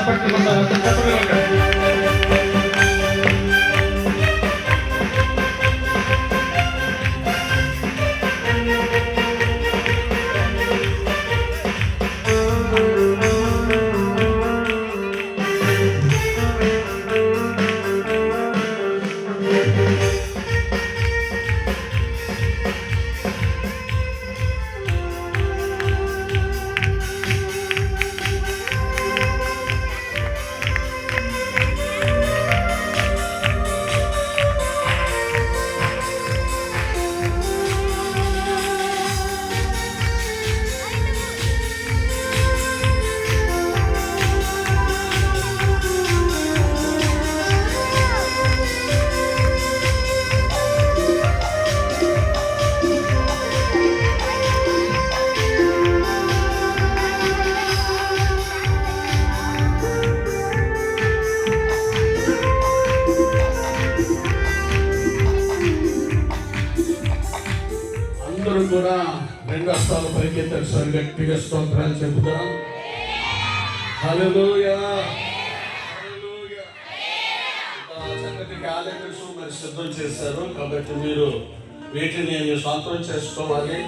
చప్పట్లు కూడా రెండు హస్తాలు పైకెత్తారు సార్, గట్టిగా స్తోత్రాలు చెబుతాం. హల్లెలూయా హల్లెలూయా. చక్కటి క్యాలెండర్స్ మరి సిద్ధం చేశారు కాబట్టి మీరు వీటిని సొంతం చేసుకోవాలి.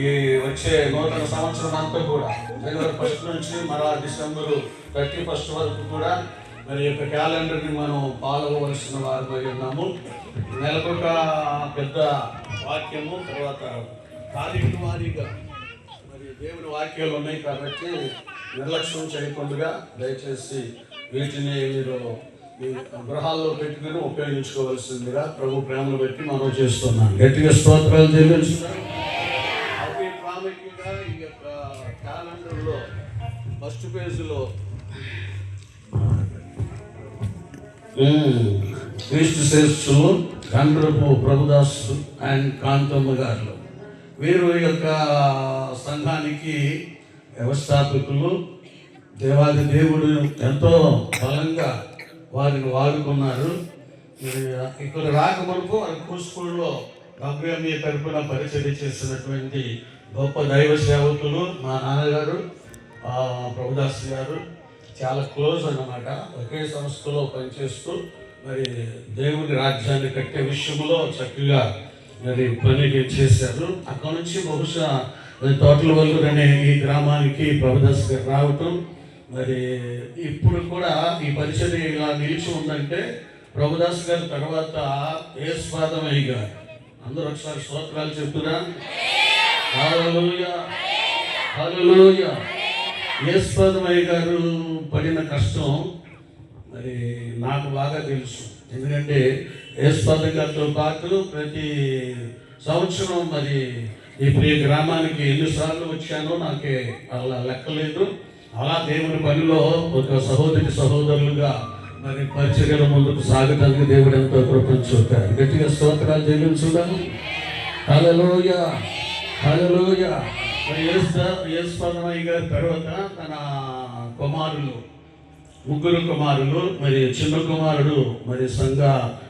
ఈ వచ్చే నూతన సంవత్సరం అంతా కూడా జనవరి 1 నుంచి మరలా డిసెంబర్ 31 వరకు కూడా మరి యొక్క క్యాలెండర్ని మనం ఫాలో అవ్వాల్సిన వారిపై ఉన్నాము. నెలకొక పెద్ద వాక్యము, తర్వాత తారీఖు వారీగా మరి దేవుని వాక్యాలు ఉన్నాయి కాబట్టి నిర్లక్ష్యం చేయకుండా దయచేసి వీటిని మీరు మీ గృహాల్లో పెట్టుకుని ఉపయోగించుకోవాల్సిందిగా ప్రభు ప్రేమను బట్టి మనం చేస్తున్నాం. గట్టిగా స్తోత్రాలు చెల్లించున్నాం. అతి ప్రాముఖ్యంగా ఈ యొక్క క్యాలెండర్లో ఫస్ట్ పేజీలో క్రీస్తు శ్రేష్ఠులు కండ్రపు ప్రభుదాస్ అండ్ కాంతమ్మ గారు, వీరు యొక్క సంఘానికి వ్యవస్థాపకులు. దేవాది దేవుడు ఎంతో బలంగా వారిని వాడుకున్నారు. ఇక్కడ రాకమునుపు కూస్కూళ్ళలో అభ్యమి తరపున పరిచర్య చేసినటువంటి గొప్ప దైవ సేవకులు మా నాన్నగారు ప్రభుదాస్ గారు. చాలా క్లోజ్ అన్నమాట. ఒకే సంస్థలో పనిచేస్తూ మరి దేవుని రాజ్యాన్ని కట్టే విషయంలో చక్కగా మరి పని చేశారు. అక్కడ నుంచి బహుశా తోటల వల్లూరు అనే ఈ గ్రామానికి ప్రభుదాస్ గారు రావటం, మరి ఇప్పుడు కూడా ఈ పరిచర్య ఇలా నిలిచి ఉందంటే ప్రభుదాస్ గారి తర్వాత యేసుపాదమయ్య గారు. అందరూ ఒకసారి స్తోత్రాలు చెప్తున్నా. హల్లెలూయా హల్లెలూయా. యేసుపాదమయ్య గారు పడిన కష్టం మరి నాకు బాగా తెలుసు. ఎందుకంటే యేసుపాదం గారితో పాటు ప్రతి సంవత్సరం మరి ఈ ప్రియ గ్రామానికి ఎన్నిసార్లు వచ్చానో నాకే అలా లెక్కలేదు. అలా దేవుని పనిలో ఒక సహోదరులుగా మరి పరిచర్యల ముందుకు సాగటానికి దేవుడు ఎంతో కృపను చూపారు. గట్టిగా స్తోత్రాలు చెల్లించుదాము. హల్లెలూయా హల్లెలూయా. యేసుపాదమయ్య గారి తర్వాత తన కుమారులు, ముగ్గురు కుమారులు, మరి చిన్న కుమారుడు మరి సంఘ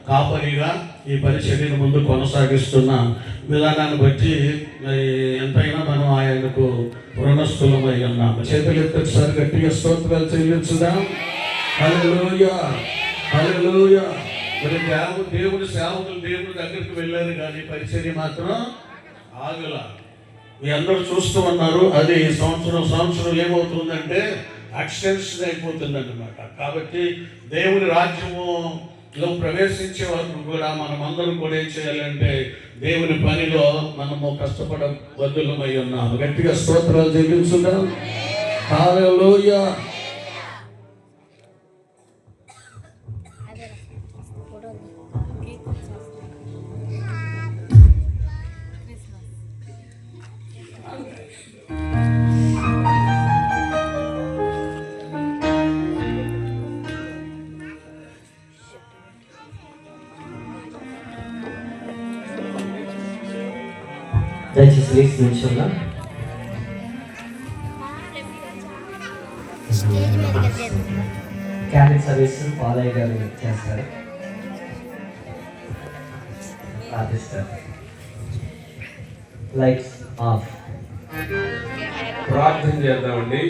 కాపరిగా ఈ పరిచర్యను ముందు కొనసాగిస్తున్న విధానాన్ని బట్టి మరి ఎంతైనా మనం ఆయనకు రుణస్థులమై ఉన్నాము. చేతులు ఎత్తొకసారి గట్టిగా స్తోత్రాలు చెల్లించుదాం. హల్లెలూయా హల్లెలూయా. మరి దేవుడి సేవకులు దేవుడి దగ్గరికి వెళ్ళారు కానీ పరిచర్య మాత్రం ఆగల. మీ అందరూ చూస్తూ ఉన్నారు. అది సంవత్సరం ఏమవుతుందంటే ఎక్స్టెన్షన్ అయిపోతుంది అన్నమాట. కాబట్టి దేవుని రాజ్యములో ప్రవేశించే వరకు కూడా మనం అందరం కూడా ఏం చేయాలంటే దేవుని పనిలో మనము కష్టపడ బద్దులమై ఉన్నాము. గట్టిగా స్తోత్రాలు చెల్లించుదాం. హల్లెలూయా. దయచేసి లేచి నిల్చుందాం. క్యాబిన్ సర్వీస్ పాలయ్య గారు చేస్తారు. ప్రార్థిస్తారు. Lights off. ప్రార్థన చేద్దామండి.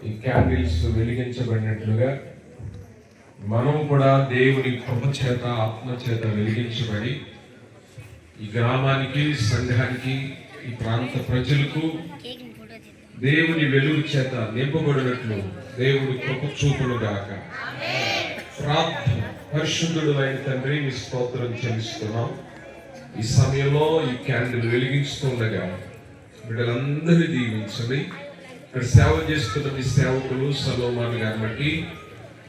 ఈ క్యాండిల్స్ వెలిగించబడినట్లుగా మనం కూడా దేవుని కృప చేత ఆత్మ చేత వెలిగించబడి ఈ గ్రామానికి, సంఘానికి, ఈ ప్రాంత ప్రజలకు దేవుని వెలుగు చేత నింపబడినట్లు దేవుడు కృప చూపునుగాక. ప్రార్థన. పరిశుద్ధుడు అయిన తండ్రి, మీ స్తోత్రం చెల్లిస్తున్నాం. ఈ సమయంలో ఈ క్యాండిల్ వెలిగిస్తుండగా బిడ్డలందరినీ దీవించండి. ఇక్కడ సేవ చేస్తున్న మీ సేవకులు సలోమాన్ గారిని బట్టి,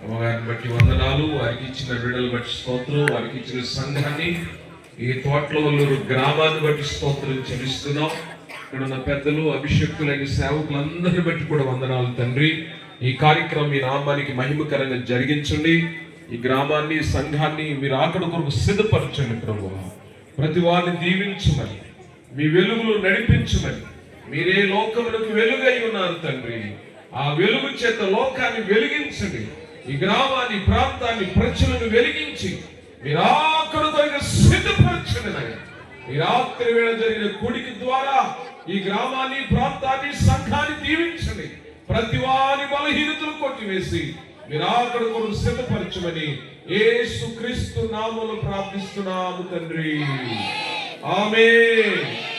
అమ్మగారిని బట్టి వందనాలు. వారికి ఇచ్చిన బిడ్డలు బట్టి స్తోత్రం. వారికి ఇచ్చిన సంఘాన్ని, ఈ తోటలవల్లూరు గ్రామాన్ని బట్టి స్తోత్రం చెల్లిస్తున్నాం. ఇక్కడ ఉన్న పెద్దలు, అభిషక్తులైన సేవకులందరిని బట్టి కూడా వందనాలు తండ్రి. ఈ కార్యక్రమం మీ నామానికి మహిమకరంగా జరిగించండి. ఈ గ్రామాన్ని, సంఘాన్ని మీరు ఆకడ కొరకు సిద్ధపరచండి ప్రభువా. ప్రతి వారిని దీవించమని, మీ వెలుగులు నడిపించమని. మీరే లోకములకు వెలుగై ఉన్నారు తండ్రి. ఆ వెలుగు చేత లోకాన్ని వెలిగించండి. ఈ గ్రామాన్ని, ప్రాంతాన్ని, ప్రజలను వెలిగించి మీరు ఆకడ కొరకు సిద్ధపరచండి నాయన. ఈ రాత్రి వేళ జరిగిన కూడిక ద్వారా ఈ గ్రామాన్ని, ప్రాంతాన్ని, సంఘాన్ని దీవించండి. ప్రతి వారి బలహీనతలు కొట్టివేసి మీరు ఆకడ కొరకు సిద్ధపరచమని యేసు క్రీస్తు నామములో ప్రార్థిస్తున్నాము తండ్రి. ఆమేన్.